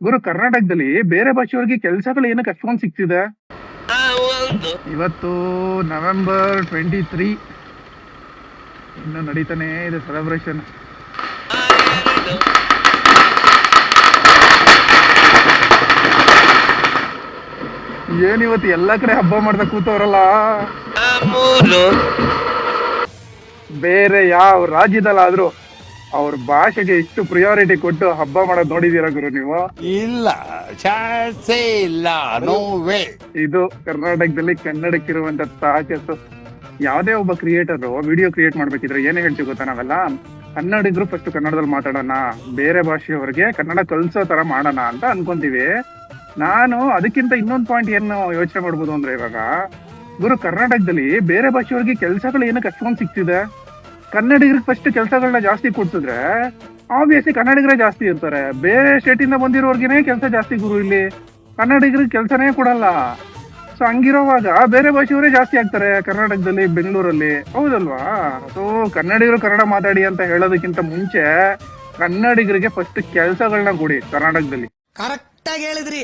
ಗುರು, ಕರ್ನಾಟಕದಲ್ಲಿ ಬೇರೆ ಭಾಷೆಯವ್ರಿಗೆ ಕೆಲಸಗಳು ಏನಕ್ಕೆ ಅಷ್ಟೊಂದು ಸಿಗ್ತಿದೆ? ಇವತ್ತು November 23, ಇನ್ನು ನಡೀತಾನೆ ಇದೆ ಸೆಲೆಬ್ರೇಷನ್. ಏನಿವತ್ತು ಎಲ್ಲ ಕಡೆ ಹಬ್ಬ ಮಾಡ್ತಾ ಕೂತವ್ರಲ್ಲ. ಬೇರೆ ಯಾವ ರಾಜ್ಯದಲ್ಲಾದ್ರೂ ಅವ್ರ ಭಾಷೆಗೆ ಇಷ್ಟು ಪ್ರಿಯಾರಿಟಿ ಕೊಟ್ಟು ಹಬ್ಬ ಮಾಡೋದು ನೋಡಿದೀರಾ ಗುರು ನೀವು? ಇಲ್ಲ, ಚಾನ್ಸೇ ಇಲ್ಲ, ನೋ ವೇ. ಇದು ಕರ್ನಾಟಕದಲ್ಲಿ ಕನ್ನಡಕ್ಕಿರುವಂತ ತಾಕತ್ತು. ಯಾವ್ದೇ ಒಬ್ಬ ಕ್ರಿಯೇಟರ್ ವಿಡಿಯೋ ಕ್ರಿಯೇಟ್ ಮಾಡ್ಬೇಕಿದ್ರೆ ಏನೇ ಹೇಳ್ತೀವಿ ಗೊತ್ತಾ, ನಾವೆಲ್ಲ ಕನ್ನಡಿಗರು ಫಸ್ಟ್ ಕನ್ನಡದಲ್ಲಿ ಮಾತಾಡೋಣ, ಬೇರೆ ಭಾಷೆಯವ್ರಿಗೆ ಕನ್ನಡ ಕಲ್ಸೋ ತರ ಮಾಡೋಣ ಅಂತ ಅನ್ಕೊಂತೀವಿ. ನಾನು ಅದಕ್ಕಿಂತ ಇನ್ನೊಂದು ಪಾಯಿಂಟ್ ಏನು ಯೋಚನೆ ಮಾಡ್ಬೋದು ಅಂದ್ರೆ, ಇವಾಗ ಗುರು, ಕರ್ನಾಟಕದಲ್ಲಿ ಬೇರೆ ಭಾಷೆಯವ್ರಿಗೆ ಕೆಲಸಗಳು ಏನಕ್ಕೆ ಅಷ್ಟೊಂದು ಸಿಗ್ತಿದೆ? ಕನ್ನಡಿಗರಿಗೆ ಫಸ್ಟ್ ಕೆಲಸಗಳನ್ನ ಜಾಸ್ತಿ ಕೊಡ್ಸಿದ್ರೆ ಆಬ್ವಿಯಸ್ಲಿ ಕನ್ನಡಿಗರೇ ಜಾಸ್ತಿ ಇರ್ತಾರೆ. ಬೇರೆ ಸ್ಟೇಟ್ ಇಂದ ಬಂದಿರೋರ್ಗೆನೆ ಕೆಲಸ ಜಾಸ್ತಿ ಗುರು. ಇಲ್ಲಿ ಕನ್ನಡಿಗರಿಗೆ ಕೆಲಸನೇ ಕೊಡಲ್ಲ. ಸೊ ಹಂಗಿರೋವಾಗ ಬೇರೆ ಭಾಷೆಯವರೇ ಜಾಸ್ತಿ ಆಗ್ತಾರೆ ಕರ್ನಾಟಕದಲ್ಲಿ, ಬೆಂಗಳೂರಲ್ಲಿ, ಹೌದಲ್ವಾ? ಸೊ ಕನ್ನಡಿಗರು ಕನ್ನಡ ಮಾತಾಡಿ ಅಂತ ಹೇಳೋದಕ್ಕಿಂತ ಮುಂಚೆ ಕನ್ನಡಿಗರಿಗೆ ಫಸ್ಟ್ ಕೆಲಸಗಳನ್ನ ಕೊಡಿ ಕರ್ನಾಟಕದಲ್ಲಿ. ಕರೆಕ್ಟ್ ಆಗಿ ಹೇಳಿದ್ರಿ.